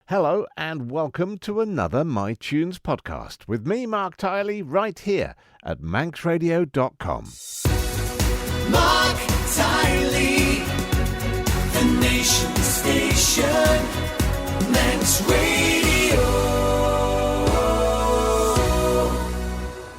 Hello and welcome to another My Tunes podcast with me, Marc Tyley, right here at manxradio.com. Marc Tyley, the nation's station, Manx Radio.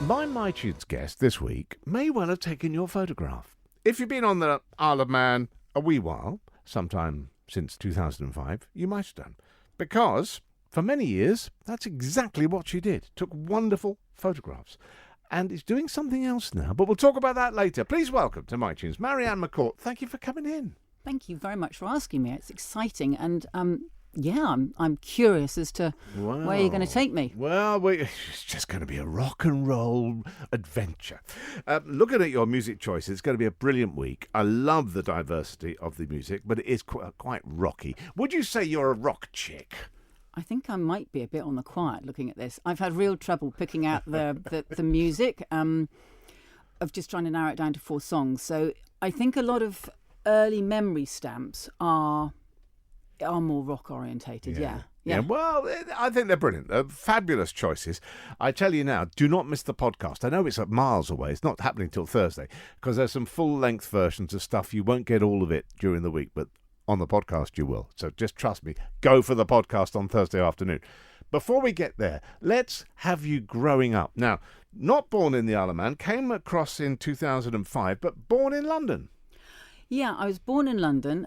My Tunes guest this week may well have taken your photograph. If you've been on the Isle of Man a wee while, sometime since 2005, you might have done. Because, for many years, that's exactly what she did. Took wonderful photographs. And is doing something else now. But we'll talk about that later. Please welcome to My Tunes, Marianne McCourt. Thank you for coming in. Thank you very much for asking me. It's exciting. And, I'm curious as to where you're going to take me. Well, it's just going to be a rock and roll adventure. Looking at your music choices, it's going to be a brilliant week. I love the diversity of the music, but it is quite rocky. Would you say you're a rock chick? I think I might be a bit on the quiet looking at this. I've had real trouble picking out the music, of just trying to narrow it down to 4 songs. So I think a lot of early memory stamps are more rock orientated. Yeah. Well, I think they're brilliant. Fabulous choices. I tell you now, do not miss the podcast. I know it's miles away. It's not happening till Thursday because there's some full-length versions of stuff. You won't get all of it during the week, but on the podcast you will. So just trust me. Go for the podcast on Thursday afternoon. Before we get there, let's have you growing up. Now, not born in the Isle of Man, came across in 2005, but born in London. Yeah, I was born in London.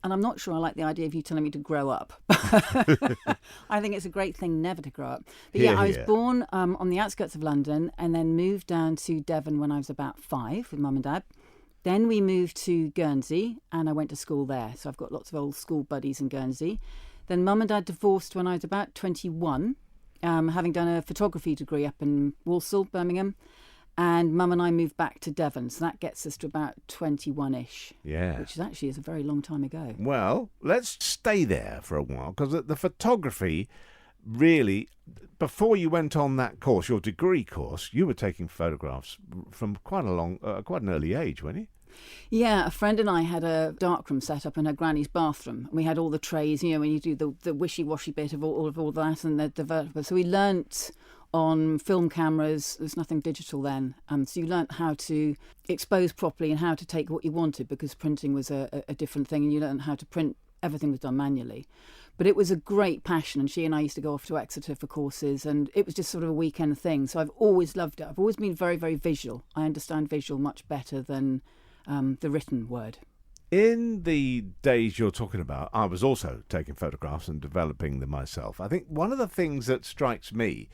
And I'm not sure I like the idea of you telling me to grow up. I think it's a great thing never to grow up. But I was born on the outskirts of London and then moved down to Devon when I was about 5 with Mum and Dad. Then we moved to Guernsey and I went to school there. So I've got lots of old school buddies in Guernsey. Then Mum and Dad divorced when I was about 21, having done a photography degree up in Walsall, Birmingham. And Mum and I moved back to Devon, so that gets us to about 21-ish. Yeah. Which is a very long time ago. Well, let's stay there for a while, because the photography, really, before you went on that course, your degree course, you were taking photographs from quite an early age, weren't you? Yeah, a friend and I had a darkroom set up in her granny's bathroom. And we had all the trays, when you do the wishy-washy bit of all that and the developer. So we learnt on film cameras. There's nothing digital then, so you learnt how to expose properly and how to take what you wanted, because printing was a different thing, and you learnt how to print. Everything was done manually, but it was a great passion, and she and I used to go off to Exeter for courses, and it was just sort of a weekend thing. So I've always loved it. I've always been very, very visual. I understand visual much better than the written word. In the days you're talking about, I was also taking photographs and developing them myself. I think one of the things that strikes me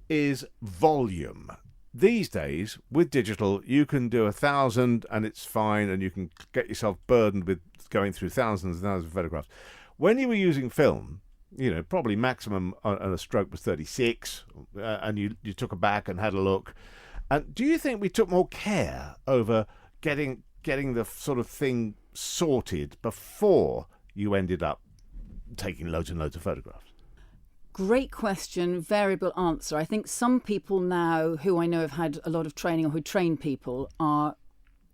is volume. These days, with digital, you can do 1,000 and it's fine, and you can get yourself burdened with going through thousands and thousands of photographs. When you were using film, probably maximum on a stroke was 36, and you took a back and had a look. And do you think we took more care over getting the sort of thing sorted before you ended up taking loads and loads of photographs? Great question, variable answer. I think some people now who I know have had a lot of training or who train people are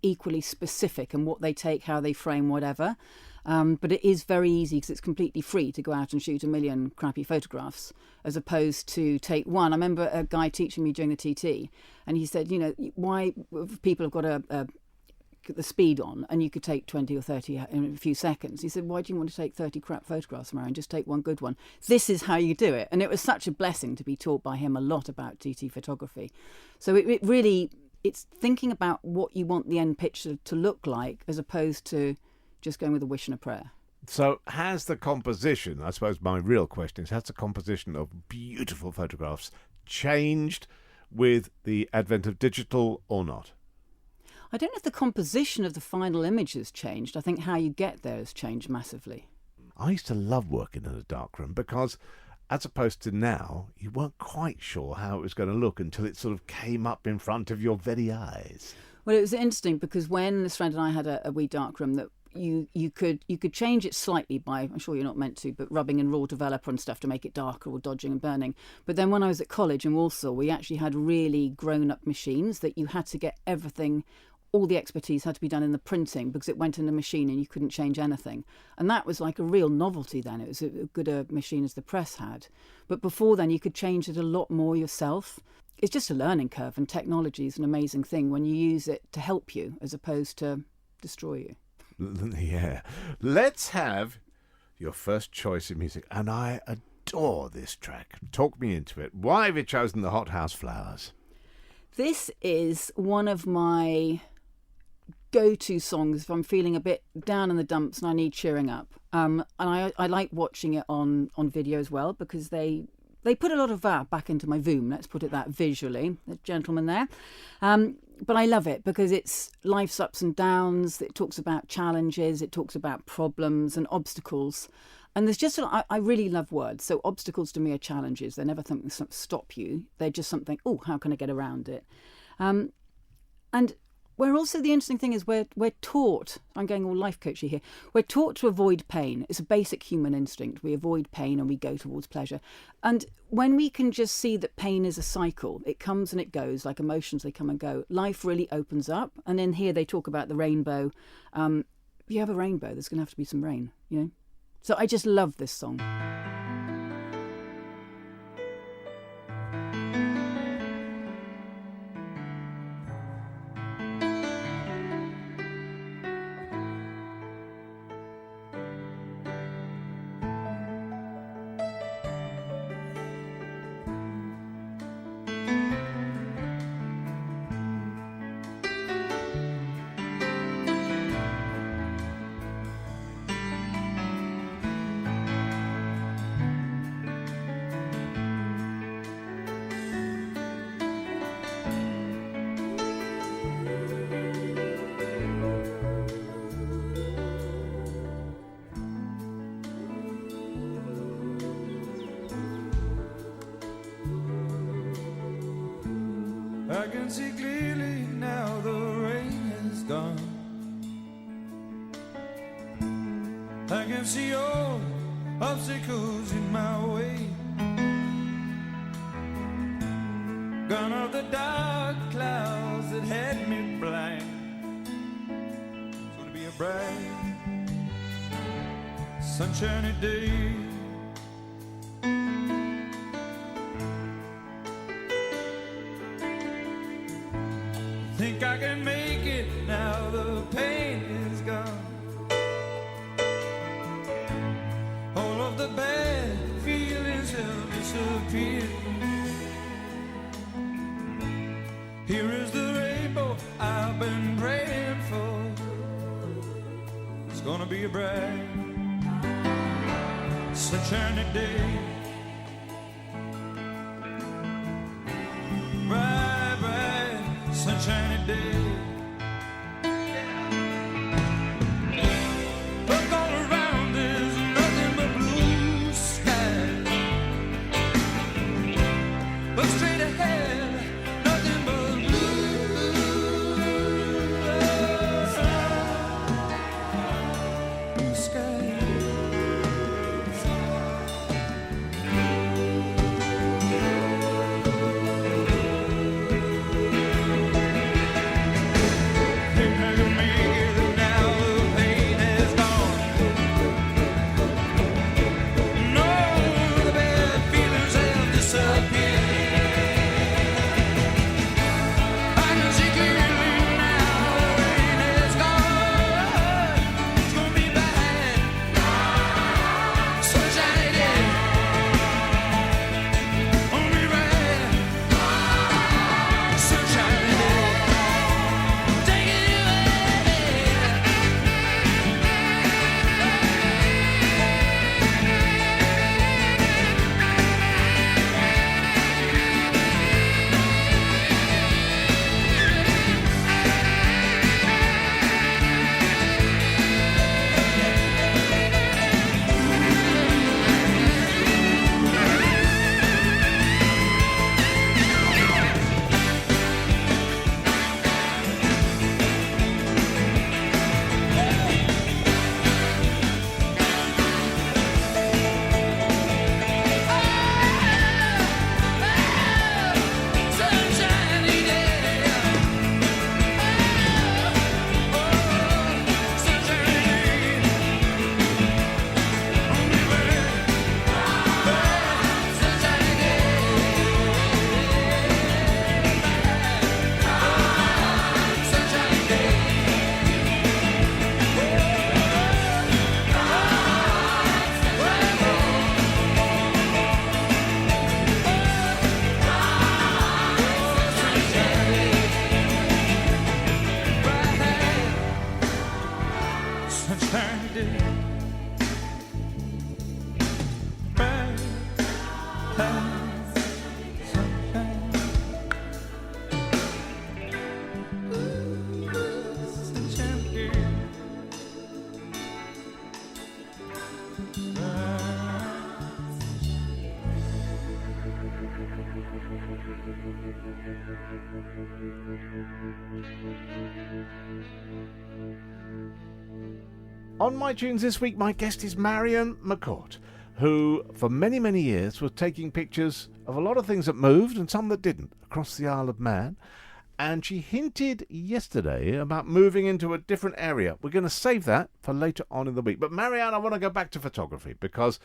equally specific in what they take, how they frame, whatever. But it is very easy because it's completely free to go out and shoot a million crappy photographs as opposed to take one. I remember a guy teaching me during the TT, and he said, why people have got the speed on and you could take 20 or 30 in a few seconds. He said, why do you want to take 30 crap photographs, Marianne? Just take one good one. This is how you do it. And it was such a blessing to be taught by him a lot about TT photography. So it really, it's thinking about what you want the end picture to look like as opposed to just going with a wish and a prayer. So has the composition, I suppose my real question is, has the composition of beautiful photographs changed with the advent of digital or not? I don't know if the composition of the final image has changed. I think how you get there has changed massively. I used to love working in a darkroom because, as opposed to now, you weren't quite sure how it was going to look until it sort of came up in front of your very eyes. Well, it was interesting because when this friend and I had a wee darkroom that you could change it slightly by, I'm sure you're not meant to, but rubbing in raw developer and stuff to make it darker or dodging and burning. But then when I was at college in Walsall, we actually had really grown-up machines that you had to get everything all the expertise had to be done in the printing because it went in the machine and you couldn't change anything. And that was like a real novelty then. It was as good a machine as the press had. But before then, you could change it a lot more yourself. It's just a learning curve, and technology is an amazing thing when you use it to help you as opposed to destroy you. Yeah. Let's have your first choice of music. And I adore this track. Talk me into it. Why have you chosen the Hot House Flowers? This is one of my go-to songs if I'm feeling a bit down in the dumps and I need cheering up. And I like watching it on video as well because they put a lot of that back into my Voom, let's put it that visually, the gentleman there. But I love it because it's life's ups and downs. It talks about challenges. It talks about problems and obstacles. And there's just, I really love words. So obstacles to me are challenges. They're never something that stop you. They're just something, oh, how can I get around it? And where also the interesting thing is we're taught, I'm getting all life coachy here, we're taught to avoid pain. It's a basic human instinct. We avoid pain and we go towards pleasure. And when we can just see that pain is a cycle, it comes and it goes, like emotions, they come and go, life really opens up. And in here they talk about the rainbow. If you have a rainbow, there's going to have to be some rain, you know? So I just love this song. I can see clearly now the rain is gone. I can see all obstacles in my way. Gone are the dark clouds that had me blind. It's gonna be a bright, sunshiny day. Think I can make it now the pain is gone. All of the bad feelings have disappeared. Here is the rainbow I've been praying for. It's gonna be a bright, sunshiny day. Bright, bright, sunshiny day. Look all around, there's nothing but blue skies. Look straight ahead, nothing but blue skies. On my tunes this week, my guest is Marianne McCourt, who for many, many years was taking pictures of a lot of things that moved and some that didn't across the Isle of Man. And she hinted yesterday about moving into a different area. We're going to save that for later on in the week. But Marianne, I want to go back to photography because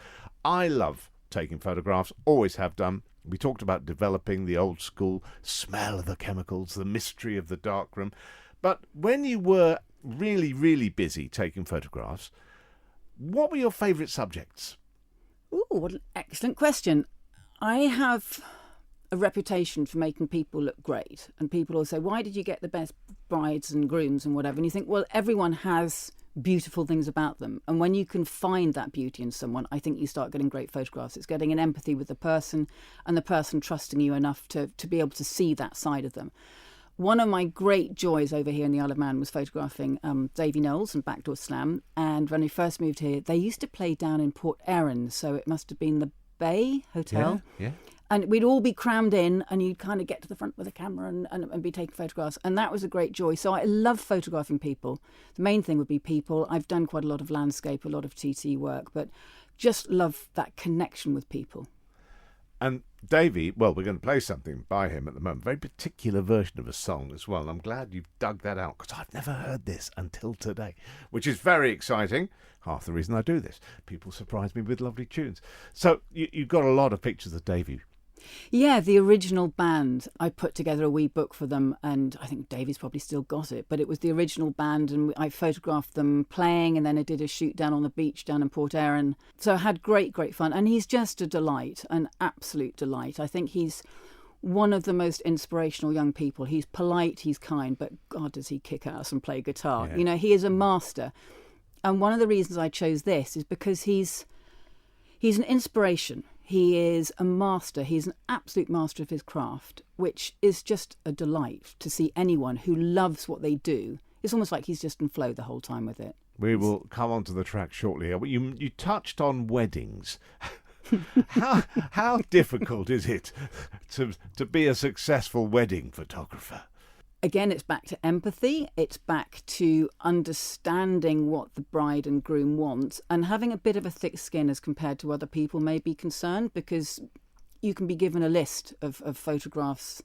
I love taking photographs, always have done. We talked about developing the old school smell of the chemicals, the mystery of the darkroom. But when you were really, really busy taking photographs, what were your favourite subjects? Ooh, what an excellent question. I have a reputation for making people look great. And people will say, why did you get the best brides and grooms and whatever? And you think, well, everyone has beautiful things about them. And when you can find that beauty in someone, I think you start getting great photographs. It's getting an empathy with the person and the person trusting you enough to be able to see that side of them. One of my great joys over here in the Isle of Man was photographing Davy Knowles and Backdoor Slam. And when we first moved here, they used to play down in Port Erin, so it must have been the Bay Hotel. Yeah. And we'd all be crammed in and you'd kind of get to the front with a camera and be taking photographs. And that was a great joy. So I love photographing people. The main thing would be people. I've done quite a lot of landscape, a lot of TT work, but just love that connection with people. And Davey, well, we're going to play something by him at the moment, very particular version of a song as well. I'm glad you've dug that out because I've never heard this until today, which is very exciting. Half the reason I do this. People surprise me with lovely tunes. So you've got a lot of pictures of Davey. Yeah, the original band. I put together a wee book for them and I think Davey's probably still got it, but it was the original band and I photographed them playing and then I did a shoot down on the beach down in Port Erin. So I had great fun and he's just a delight, an absolute delight. I think he's one of the most inspirational young people. He's polite, he's kind, but God, does he kick ass and play guitar. Yeah. You know, he is a master. And one of the reasons I chose this is because he's an inspiration. He is a master. He's an absolute master of his craft, which is just a delight to see anyone who loves what they do. It's almost like he's just in flow the whole time with it. We will come on to the track shortly. You touched on weddings. How difficult is it to be a successful wedding photographer? Again, it's back to empathy. It's back to understanding what the bride and groom want and having a bit of a thick skin as compared to other people may be concerned, because you can be given a list of photographs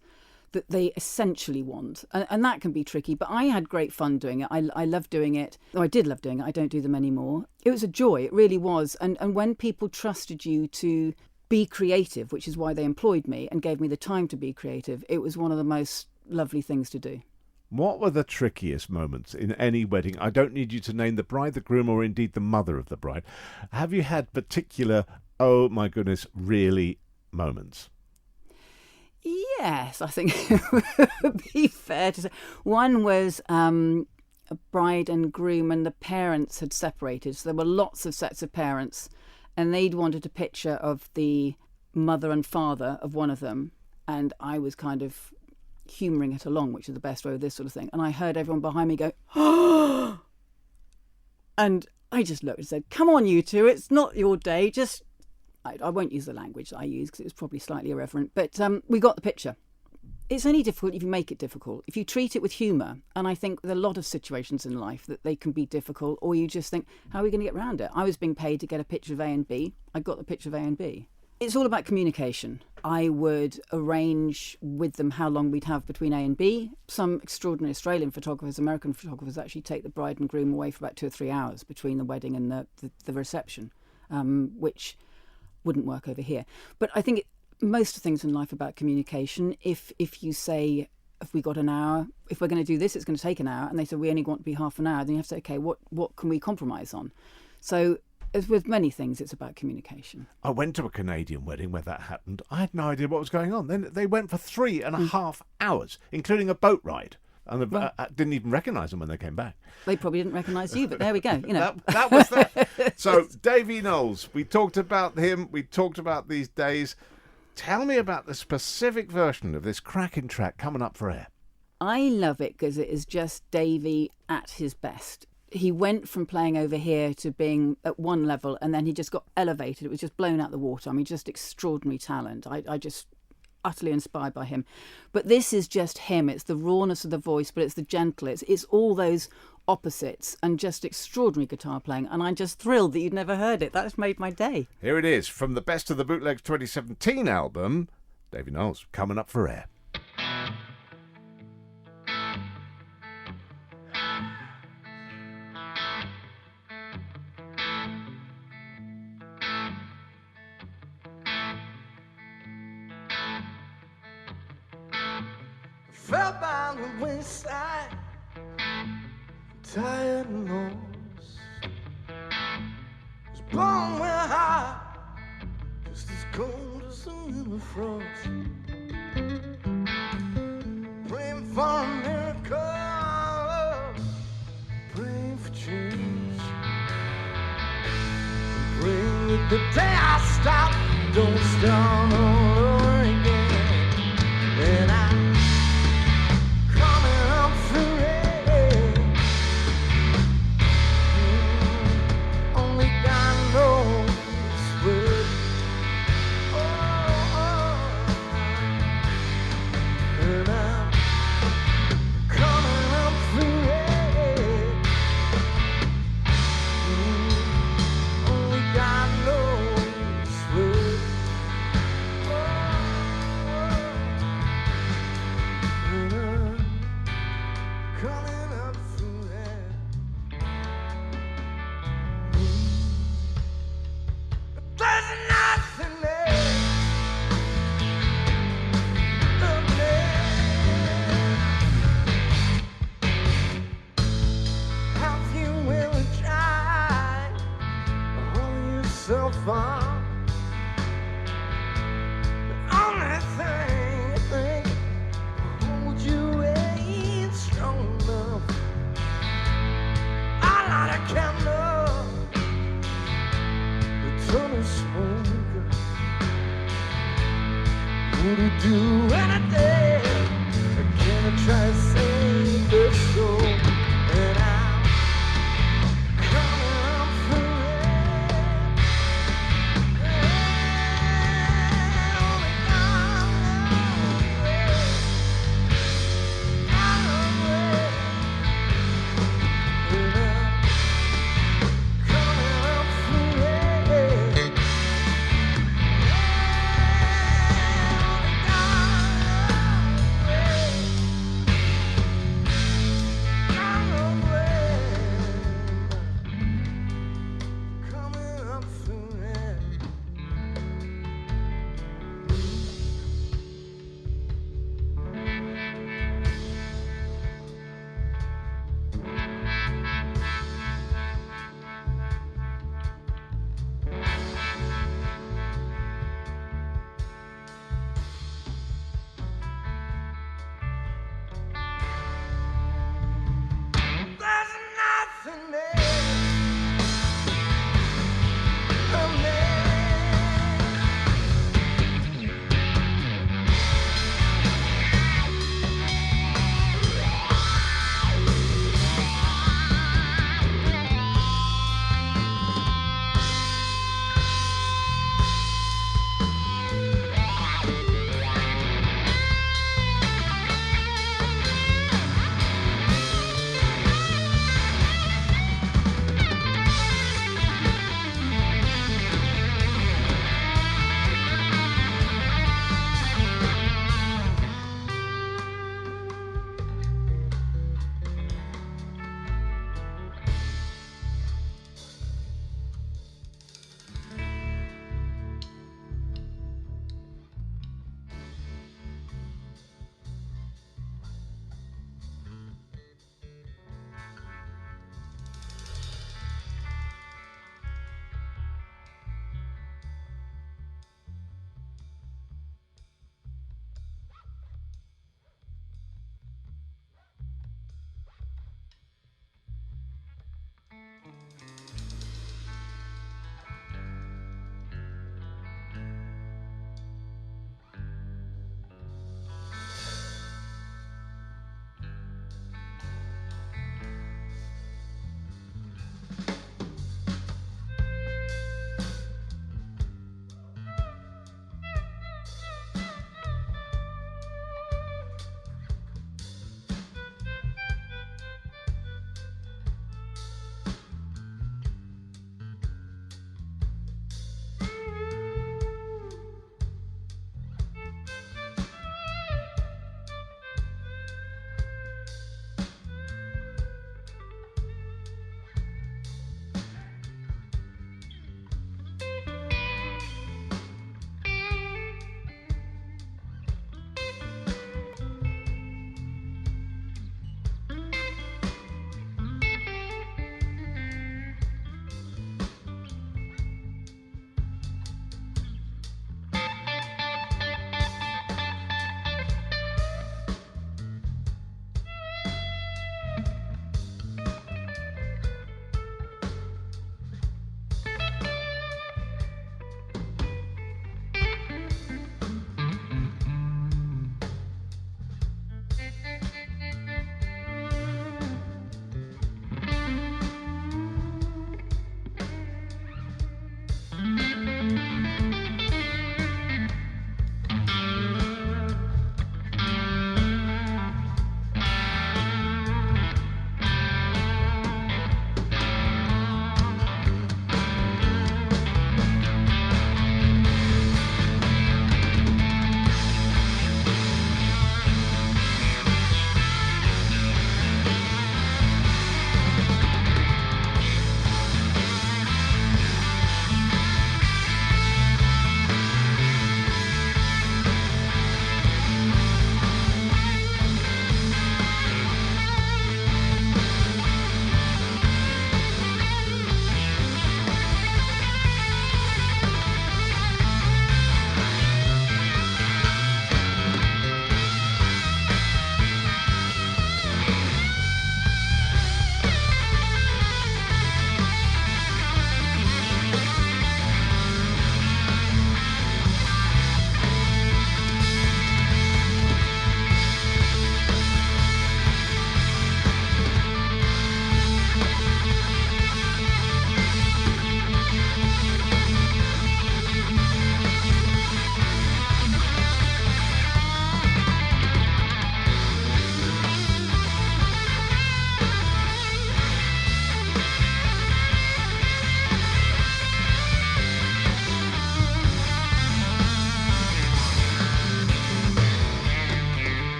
that they essentially want. And that can be tricky, but I had great fun doing it. I love doing it. Oh, I did love doing it. I don't do them anymore. It was a joy. It really was. And when people trusted you to be creative, which is why they employed me and gave me the time to be creative, it was one of the most lovely things to do. What were the trickiest moments in any wedding? I don't need you to name the bride, the groom, or indeed the mother of the bride. Have you had particular, oh my goodness, really moments? Yes, I think it would be fair to say. One was a bride and groom and the parents had separated. So there were lots of sets of parents and they'd wanted a picture of the mother and father of one of them. And I was kind of humouring it along, which is the best way with this sort of thing. And I heard everyone behind me go, oh! And I just looked and said, come on, you two, it's not your day. Just, I won't use the language that I use because it was probably slightly irreverent, but we got the picture. It's only difficult if you make it difficult. If you treat it with humour, and I think there's a lot of situations in life that they can be difficult, or you just think, how are we going to get around it? I was being paid to get a picture of A and B. I got the picture of A and B. It's all about communication. I would arrange with them how long we'd have between A and B. Some extraordinary Australian photographers, American photographers actually take the bride and groom away for about 2 or 3 hours between the wedding and the reception, which wouldn't work over here. But I think most things in life are about communication. If you say, if we got an hour, if we're going to do this, it's going to take an hour, and they say we only want to be half an hour, then you have to say, okay, what can we compromise on? So as with many things, it's about communication. I went to a Canadian wedding where that happened. I had no idea what was going on. Then they went for 3.5 hours, including a boat ride. And I didn't even recognise them when they came back. They probably didn't recognise you, but there we go. You know, that was that. So Davy Knowles, we talked about him. We talked about these days. Tell me about the specific version of this cracking track coming up for air. I love it because it is just Davy at his best. He went from playing over here to being at one level, and then he just got elevated. It was just blown out the water. I mean, just extraordinary talent. utterly inspired by him. But this is just him. It's the rawness of the voice, but it's the gentle. It's all those opposites and just extraordinary guitar playing. And I'm just thrilled that you'd never heard it. That's made my day. Here it is from the Best of the Bootlegs 2017 album. Davy Knowles, coming up for air. Fell by the wayside, tired and lost. Was born with a heart just as cold as the winter frost. Praying for a miracle, praying for change, praying that the day I stop don't start all over again. And I'm coming up for it. Only God knows where. And I'm coming up for it. Only God knows where. And I'm coming up through that. But there's nothing there. Have you ever tried to hold yourself up? The only thing you think hold you ain't strong enough. I light a candle, the tunnel smoke. Would you do anything? Can I try to save the soul? And I'm coming up for it. Only God knows where. God knows where. And I'm coming up for it. Only God knows where.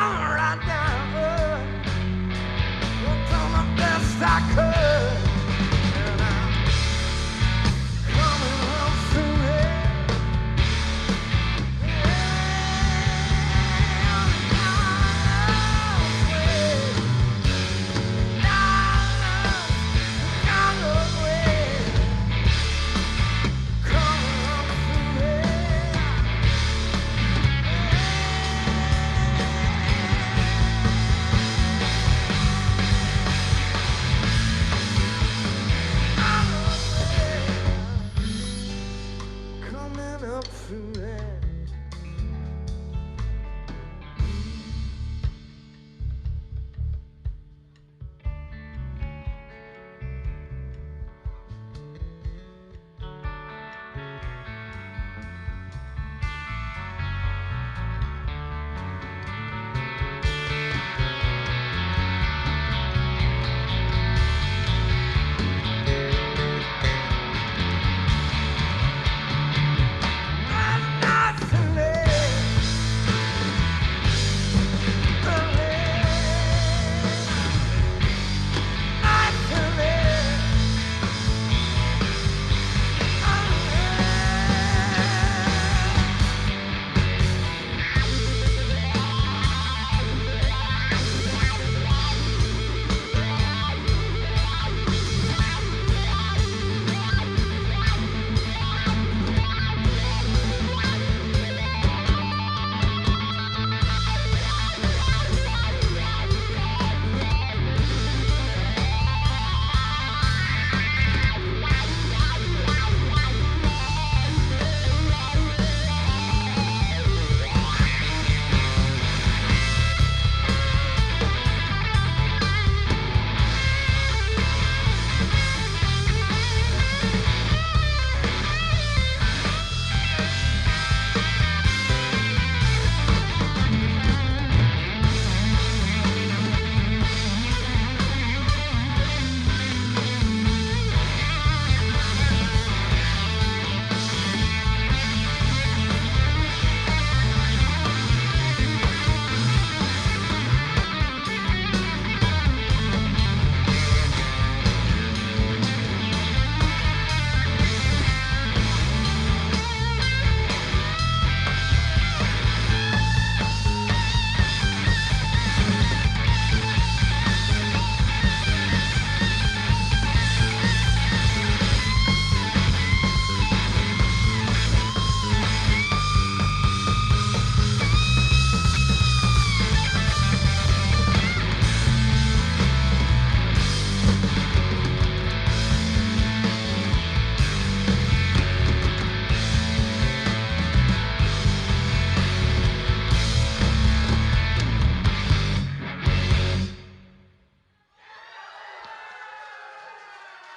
right now. I've done my best I could. And I'm coming up through it.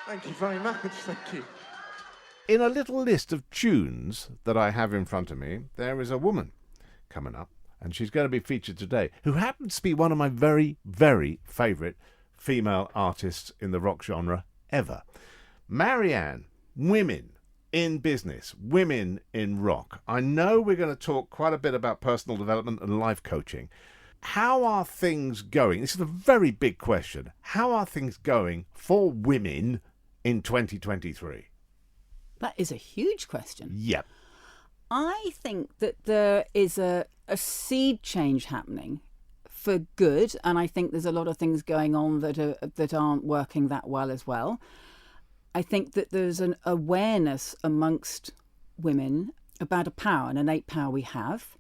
Thank you very much, thank you. In a little list of tunes that I have in front of me, there is a woman coming up, and she's going to be featured today, who happens to be one of my very, very favourite female artists in the rock genre ever. Marianne, women in business, women in rock. I know we're going to talk quite a bit about personal development and life coaching. How are things going? This is a very big question. How are things going for women in 2023? That is a huge question. Yep. I think that there is a seed change happening for good, and I think there's a lot of things going on that aren't working that well as well. I think that there's an awareness amongst women about a power, an innate power we have,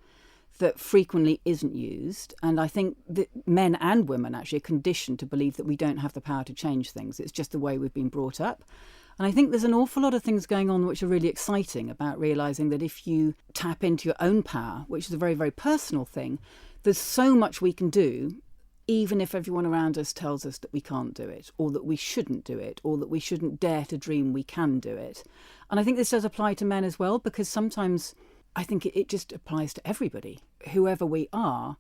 that frequently isn't used. And I think that men and women actually are conditioned to believe that we don't have the power to change things. It's just the way we've been brought up. And I think there's an awful lot of things going on which are really exciting about realising that if you tap into your own power, which is a very, very personal thing, there's so much we can do, even if everyone around us tells us that we can't do it, or that we shouldn't do it, or that we shouldn't dare to dream we can do it. And I think this does apply to men as well, because sometimes I think it just applies to everybody. Whoever we are,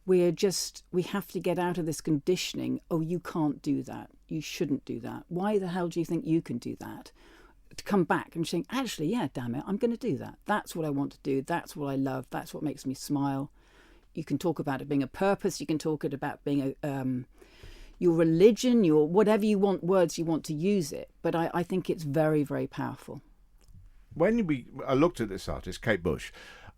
we have to get out of this conditioning, oh, you can't do that, you shouldn't do that. Why the hell do you think you can do that? To come back and think, actually, yeah, damn it, I'm going to do that. That's what I want to do. That's what I love. That's what makes me smile. You can talk about it being a purpose. You can talk it about being your religion, your whatever you want, words you want to use it. But I think it's very, very powerful. When I looked at this artist, Kate Bush,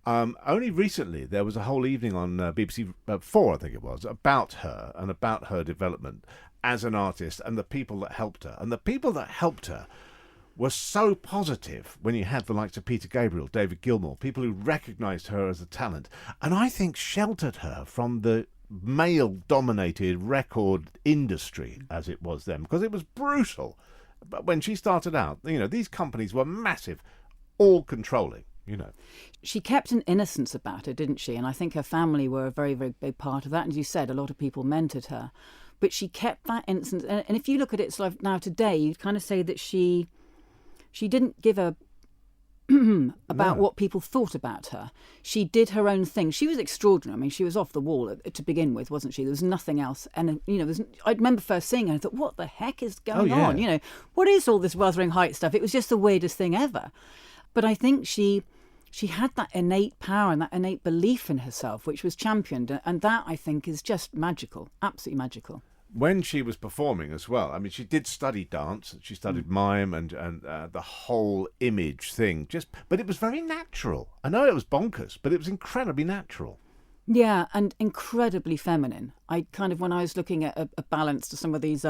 only recently there was a whole evening on BBC 4, I think it was, about her and about her development as an artist and the people that helped her. And the people that helped her were so positive when you had the likes of Peter Gabriel, David Gilmour, people who recognised her as a talent, and I think sheltered her from the male-dominated record industry as it was then, because it was brutal. But when she started out, these companies were massive, all-controlling, She kept an innocence about her, didn't she? And I think her family were a very, very big part of that. And as you said, a lot of people mentored her. But she kept that innocence. And if you look at it sort of now today, you'd kind of say that she didn't give a about what people thought about her. She did her own thing. She was extraordinary. I mean, she was off the wall to begin with, wasn't she? There was nothing else. And, I remember first seeing her and I thought, what the heck is going on? What is all this Wuthering Heights stuff? It was just the weirdest thing ever. But I think she had that innate power and that innate belief in herself, which was championed. And that, I think, is just magical, absolutely magical. When she was performing as well, I mean, she did study dance. She studied mime and the whole image thing. But it was very natural. I know it was bonkers, but it was incredibly natural. Yeah, and incredibly feminine. When I was looking at a balance to some of these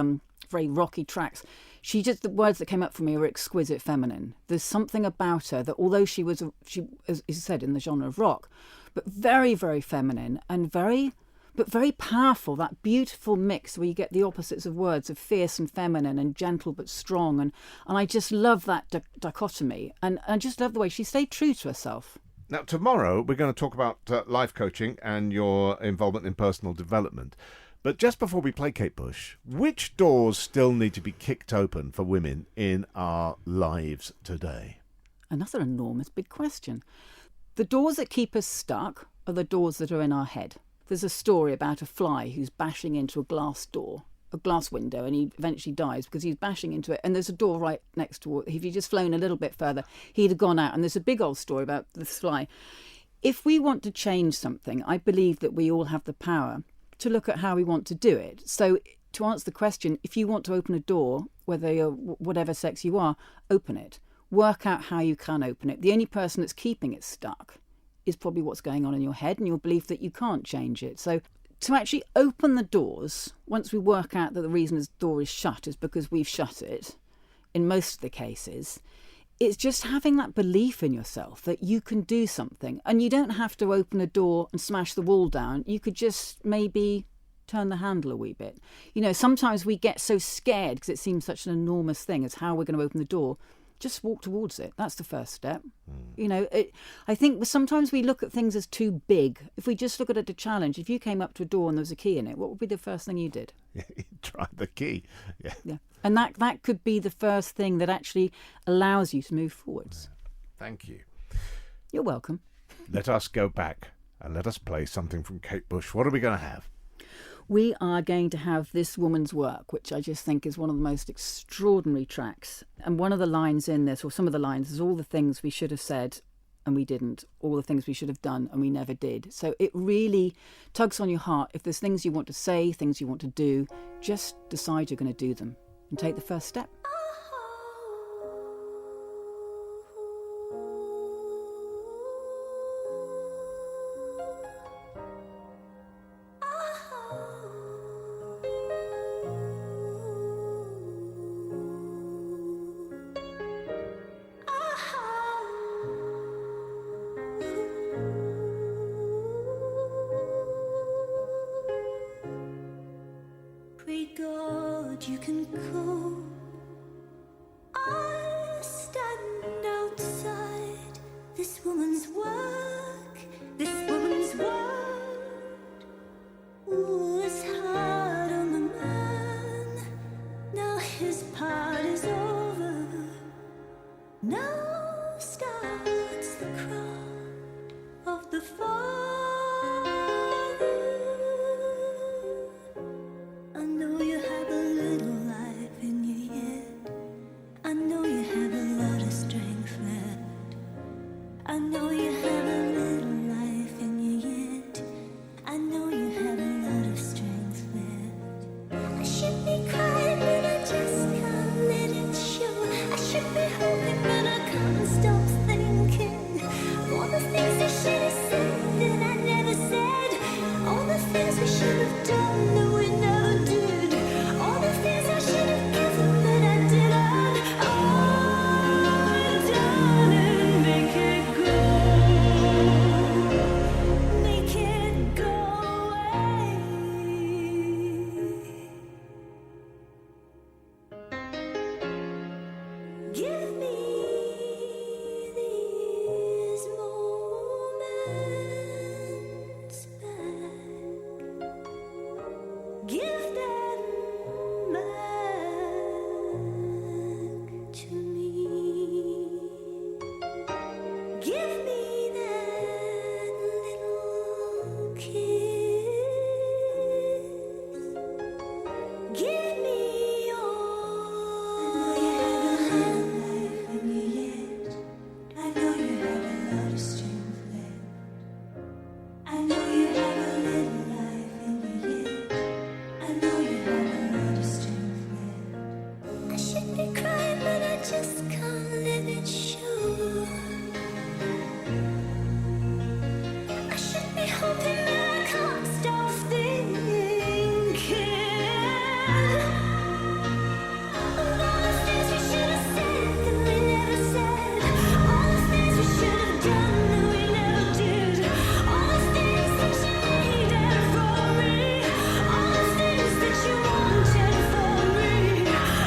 very rocky tracks, the words that came up for me were exquisite feminine. There's something about her that, although she was, as you said, in the genre of rock, but very, very feminine and very powerful, that beautiful mix where you get the opposites of words of fierce and feminine and gentle but strong. And I just love that dichotomy. And I just love the way she stayed true to herself. Now, tomorrow we're going to talk about life coaching and your involvement in personal development. But just before we play Kate Bush, which doors still need to be kicked open for women in our lives today? Another enormous big question. The doors that keep us stuck are the doors that are in our head. There's a story about a fly who's bashing into a glass window, and he eventually dies because he's bashing into it. And there's a door right next to it. If he'd just flown a little bit further, he'd have gone out. And there's a big old story about this fly. If we want to change something, I believe that we all have the power to look at how we want to do it. So to answer the question, if you want to open a door, whether you're whatever sex you are, open it. Work out how you can open it. The only person that's keeping it stuck is probably what's going on in your head and your belief that you can't change it. So to actually open the doors, once we work out that the reason the door is shut is because we've shut it, in most of the cases, it's just having that belief in yourself that you can do something. And you don't have to open a door and smash the wall down. You could just maybe turn the handle a wee bit. Sometimes we get so scared because it seems such an enormous thing as how we're going to open the door. Just walk towards it. That's the first step. I think sometimes we look at things as too big. If we just look at it as a challenge, if you came up to a door and there was a key in it, what would be the first thing you did? You tried the key. Yeah. And that could be the first thing that actually allows you to move forwards. Thank you. You're welcome. Let us go back and let us play something from Kate Bush. What are we going to have? We are going to have This Woman's Work, which I just think is one of the most extraordinary tracks. And one of the lines in this, or some of the lines, is all the things we should have said and we didn't, all the things we should have done and we never did. So it really tugs on your heart. If there's things you want to say, things you want to do, just decide you're going to do them and take the first step. Pray God you can cope things we should have done that we never did. All the things I should have given that I didn't. Oh, darling, make it go. Make it go away. Give me these moments back. Give them back to me. Give me that little kiss. Give me all. I know you have a lot of strength left. I know you have a little life in you yet. I know you have a lot of strength left. I should be crying, but I just can't let it show. I should be hoping, but I can't stop thinking. All the things we should have said that we never said. All the things we should have done that we never did. All the things that you needed from me. All the things that you wanted from me.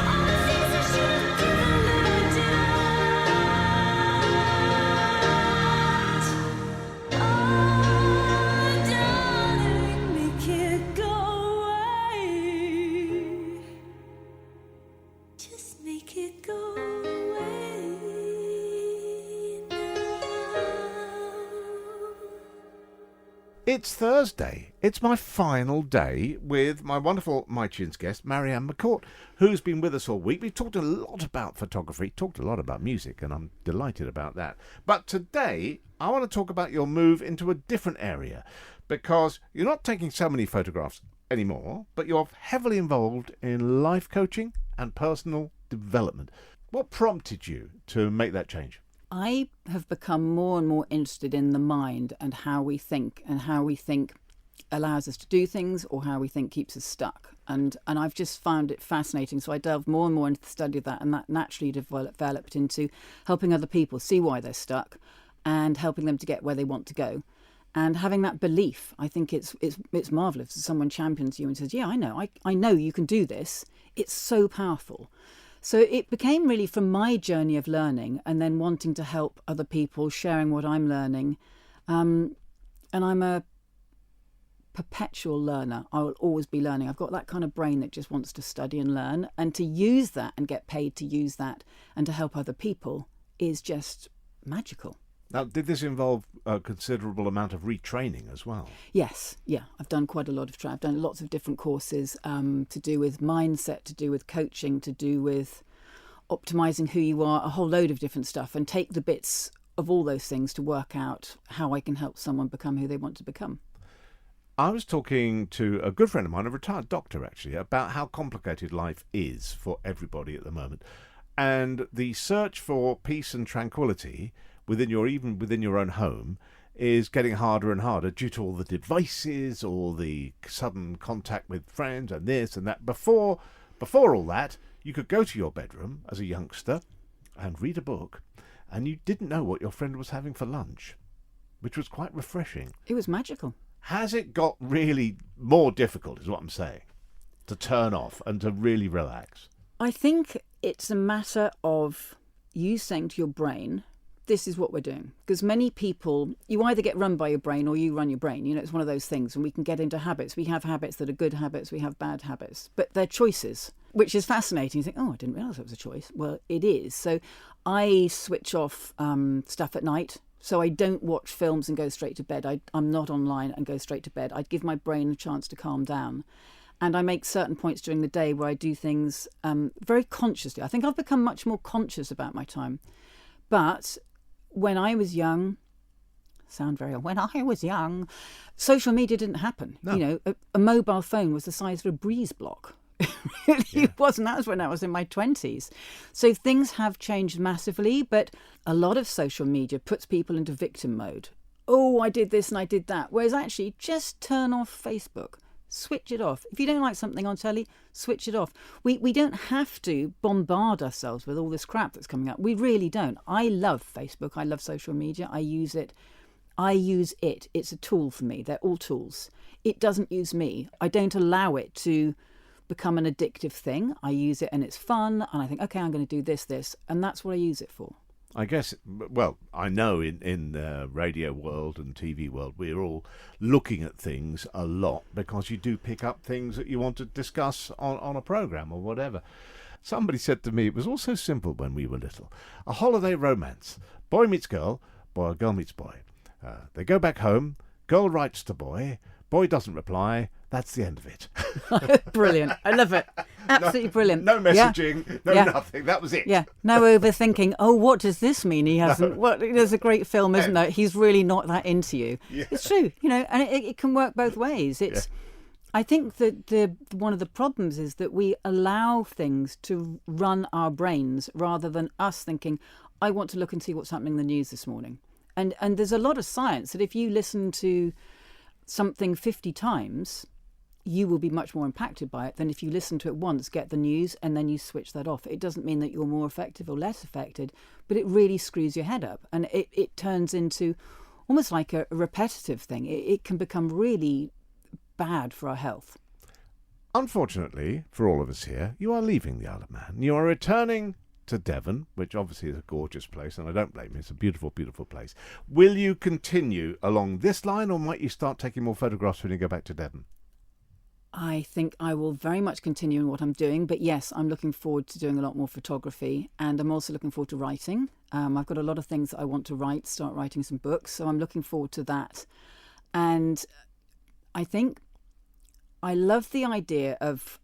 All the things I should have given that I didn't. Oh, darling, make it go away. Just make it go away now. It's Thursday. It's my final day with my wonderful My Tunes guest, Marianne McCourt, who's been with us all week. We've talked a lot about photography, talked a lot about music, and I'm delighted about that. But today, I want to talk about your move into a different area, because you're not taking so many photographs anymore, but you're heavily involved in life coaching and personal development. What prompted you to make that change? I have become more and more interested in the mind and how we think, and how we think allows us to do things, or how we think keeps us stuck. And I've just found it fascinating. So I delved more and more into the study of that, and that naturally developed into helping other people see why they're stuck and helping them to get where they want to go. And having that belief, I think it's marvellous. If someone champions you and says, yeah, I know you can do this. It's so powerful. So it became really from my journey of learning, and then wanting to help other people, sharing what I'm learning. And I'm a perpetual learner. I will always be learning. I've got that kind of brain that just wants to study and learn, and to use that and get paid to use that and to help other people is just magical. Now, did this involve a considerable amount of retraining as well? Yes, yeah. I've done quite a lot of I've done lots of different courses to do with mindset, to do with coaching, to do with optimizing who you are, a whole load of different stuff, and take the bits of all those things to work out how I can help someone become who they want to become. I was talking to a good friend of mine, a retired doctor actually, about how complicated life is for everybody at the moment. And the search for peace and tranquility within your own home is getting harder and harder due to all the devices, all the sudden contact with friends and this and that. Before all that, you could go to your bedroom as a youngster and read a book, and you didn't know what your friend was having for lunch, which was quite refreshing. It was magical. Has it got really more difficult, is what I'm saying, to turn off and to really relax? I think it's a matter of you saying to your brain, this is what we're doing. Because many people, you either get run by your brain or you run your brain. You know, it's one of those things. And we can get into habits. We have habits that are good habits. We have bad habits. But they're choices, which is fascinating. You think, oh, I didn't realise it was a choice. Well, it is. So I switch off stuff at night. So I don't watch films and go straight to bed. I'm not online and go straight to bed. I give my brain a chance to calm down. And I make certain points during the day where I do things very consciously. I think I've become much more conscious about my time. But when I was young, when I was young, social media didn't happen. No. You know, a mobile phone was the size of a breeze block. It wasn't. That was when I was in my 20s. So things have changed massively, but a lot of social media puts people into victim mode. oh, I did this and I did that. Whereas actually, just turn off Facebook. Switch it off. If you don't like something on telly, switch it off. We don't have to bombard ourselves with all this crap that's coming up. We really don't. I love Facebook. I love social media. I use it. It's a tool for me. They're all tools. It doesn't use me. I don't allow it to become an addictive thing. I use it and it's fun. And I think, okay, I'm going to do this. And that's what I use it for. I guess, well, I know in the radio world and TV world, we're all looking at things a lot because you do pick up things that you want to discuss on a programme or whatever. Somebody said to me, it was all so simple when we were little. A holiday romance. Boy meets girl, boy or girl meets boy. They go back home, girl writes to boy doesn't reply, that's the end of it. Brilliant. I love it. Absolutely brilliant. No messaging, nothing. That was it. Yeah. No overthinking. Oh, what does this mean? He hasn't. What? There's a great film, isn't there? He's really not that into you. Yeah. It's true, and it can work both ways. It's. Yeah. I think that one of the problems is that we allow things to run our brains rather than us thinking, I want to look and see what's happening in the news this morning. And there's a lot of science that if you listen to something 50 times, you will be much more impacted by it than if you listen to it once, get the news, and then you switch that off. It doesn't mean that you're more effective or less affected, but it really screws your head up. And it turns into almost like a repetitive thing. It can become really bad for our health. Unfortunately, for all of us here, you are leaving the Isle of Man. You are returning to Devon, which obviously is a gorgeous place, and I don't blame you. It's a beautiful, beautiful place. Will you continue along this line, or might you start taking more photographs when you go back to Devon? I think I will very much continue in what I'm doing, but yes, I'm looking forward to doing a lot more photography, and I'm also looking forward to writing. I've got a lot of things that I want to write, start writing some books, so I'm looking forward to that. And I think I love the idea of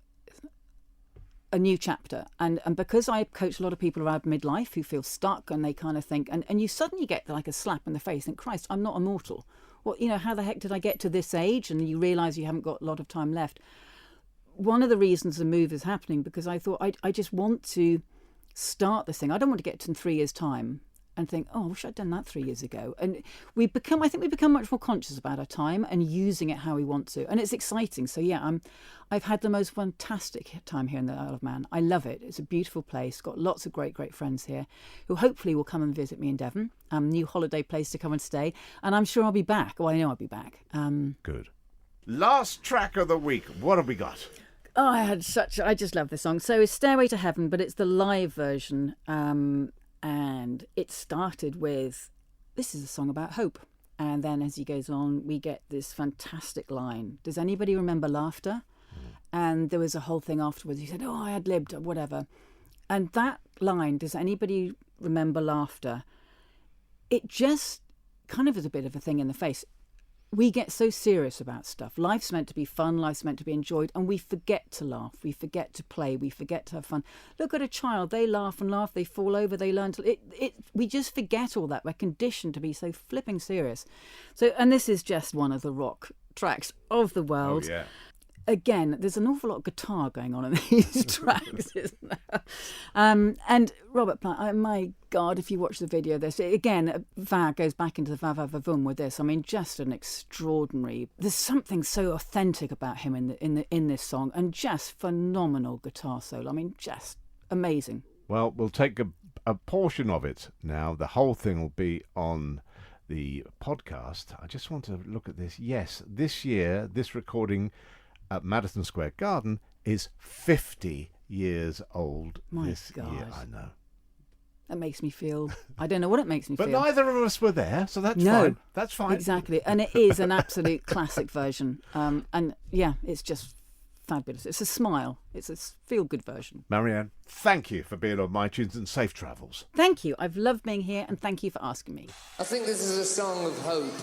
a new chapter, and because I coach a lot of people around midlife who feel stuck and they kind of think, and you suddenly get like a slap in the face and Christ, I'm not immortal. Well, how the heck did I get to this age? And you realise you haven't got a lot of time left. One of the reasons the move is happening because I thought I just want to start this thing. I don't want to get to in 3 years' time and think, oh, I wish I'd done that 3 years ago. And I think we become much more conscious about our time and using it how we want to. And it's exciting. So yeah, I've had the most fantastic time here in the Isle of Man. I love it. It's a beautiful place. Got lots of great, great friends here who hopefully will come and visit me in Devon. New holiday place to come and stay. And I'm sure I'll be back. Well, I know I'll be back. Good. Last track of the week. What have we got? Oh, I just love this song. So it's Stairway to Heaven, but it's the live version. And it started with, this is a song about hope. And then as he goes on, we get this fantastic line. Does anybody remember laughter? And there was a whole thing afterwards. He said, oh, I ad-libbed, or whatever. And that line, does anybody remember laughter? It just kind of is a bit of a thing in the face. We get so serious about stuff. Life's meant to be fun. Life's meant to be enjoyed. And we forget to laugh. We forget to play. We forget to have fun. Look at a child. They laugh and laugh. They fall over. They learn to... We just forget all that. We're conditioned to be so flipping serious. So, and this is just one of the rock tracks of the world. Oh, yeah. Again, there's an awful lot of guitar going on in these tracks, isn't there? And Robert Plant, my God, if you watch the video of this, again, Va goes back into the Va Va Va Voom with this. I mean, just an extraordinary... There's something so authentic about him in this song, and just phenomenal guitar solo. I mean, just amazing. Well, we'll take a portion of it now. The whole thing will be on the podcast. I just want to look at this. Yes, this year, this recording at Madison Square Garden is 50 years old. My this God. year. I know. That makes me feel... I don't know what it makes me But feel. neither of us were there, so that's No. fine. That's fine. Exactly. And it is an absolute classic version. And yeah, it's just fabulous. It's a smile. It's a feel-good version. Marianne, thank you for being on My Tunes and safe travels. Thank you. I've loved being here, and thank you for asking me. I think this is a song of hope.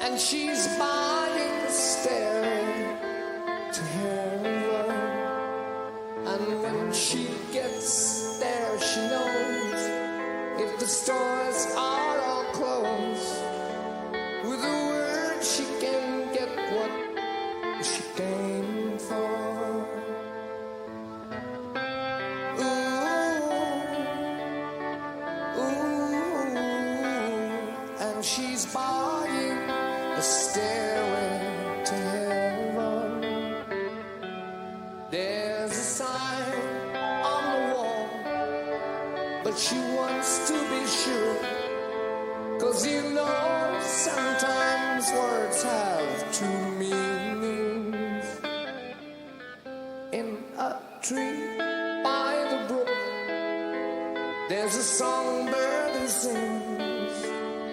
and she's buying the stairway to heaven. And when she gets there, she knows if the stores are all closed, with a word she can get what she came for. Ooh, and she's buying the stairway to heaven. There's a sign on the wall, but she wants to be sure, 'cause you know sometimes words have two meanings. In a tree by the brook, there's a songbird who sings.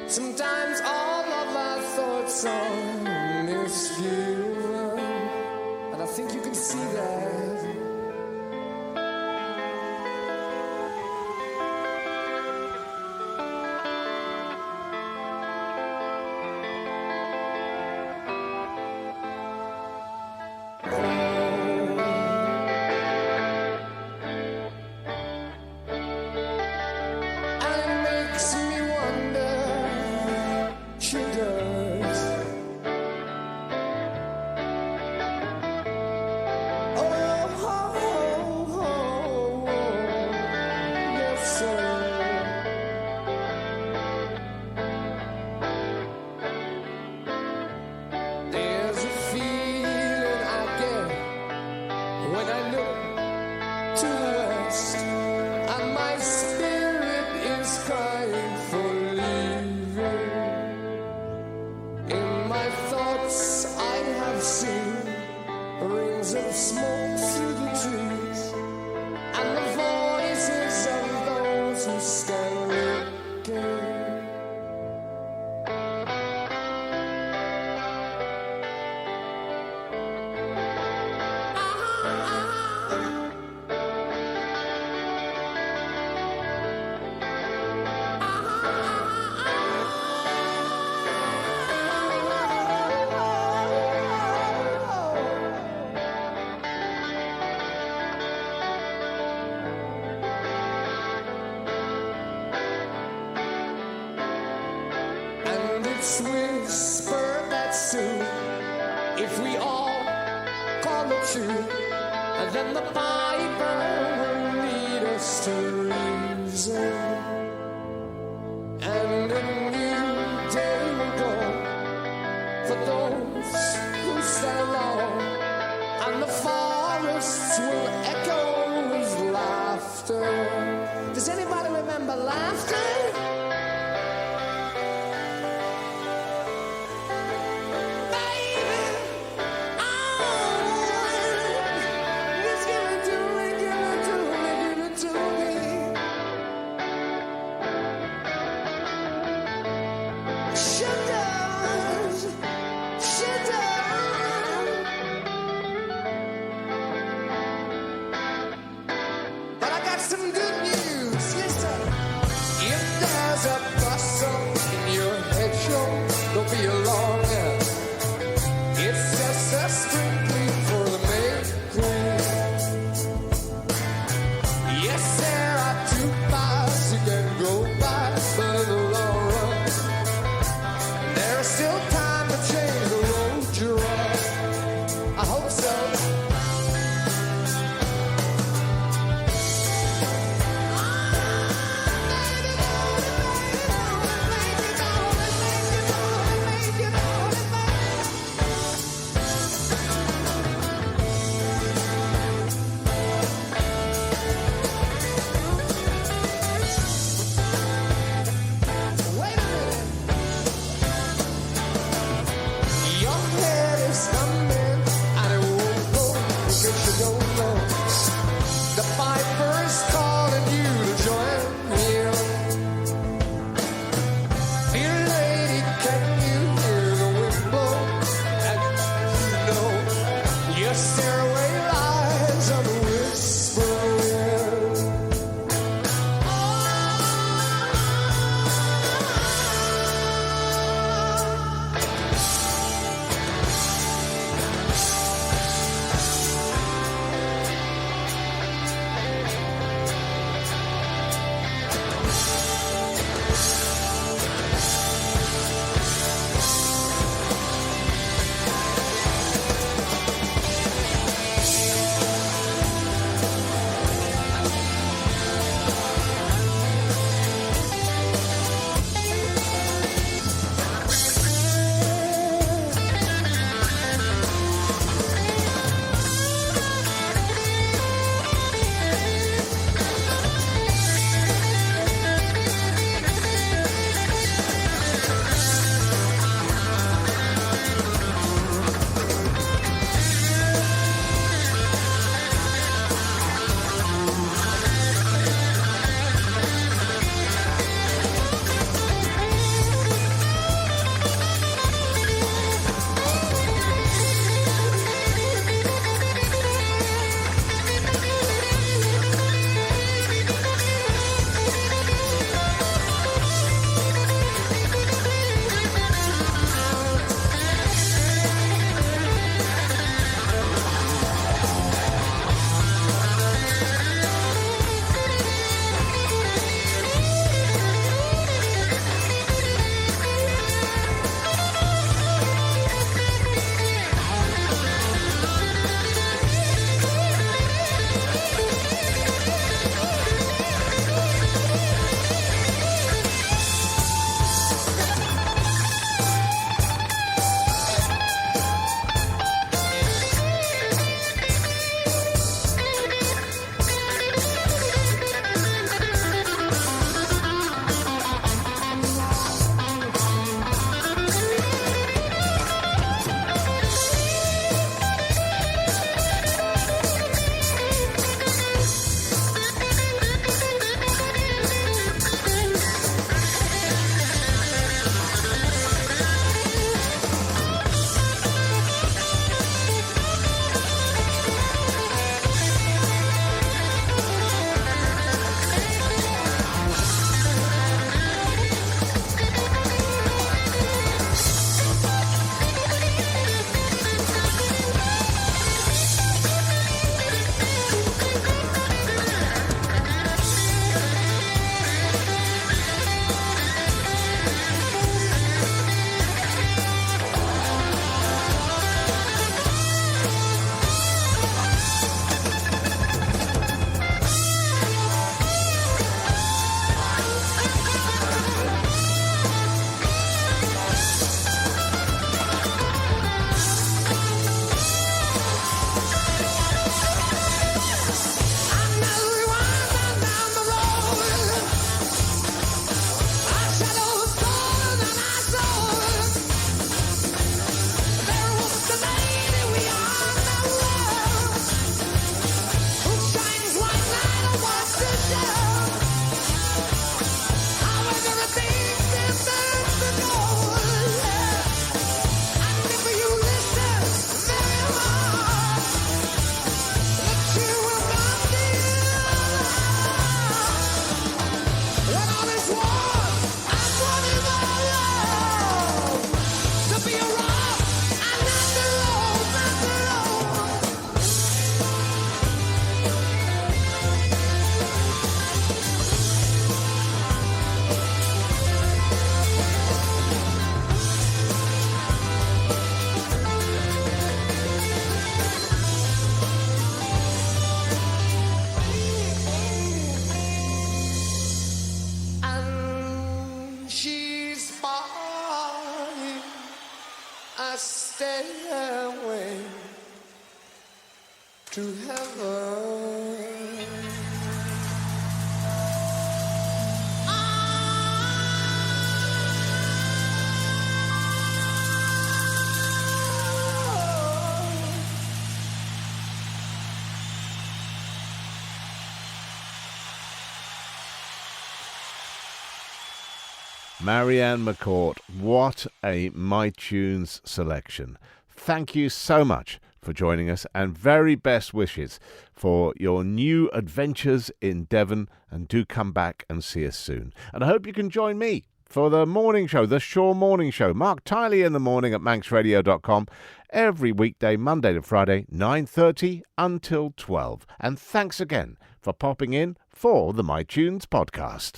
Sometimes all of our thoughts are misgiven, and I think you can see that. And it makes me wonder, she does. Oh, yes, sir. There's a feeling I get when I look to the west, and my spirit is crying for leaving. In my thoughts I have seen rings of smoke through the trees, and the voices of those who stand looking. And it's whispered that soon, if we all call it true, and then the Bible will lead us to reason, and a new day will go for those who stand long, and the forests will echo with laughter. Does anybody remember laughter? But I got some good news. Listen, if stairway to heaven. Marianne McCourt, what a My Tunes selection. Thank you so much for joining us, and very best wishes for your new adventures in Devon, and do come back and see us soon. And I hope you can join me for the morning show, the Shaw Morning Show. Marc Tyley in the morning at manxradio.com every weekday, Monday to Friday, 9:30 until 12. And thanks again for popping in for the My Tunes podcast.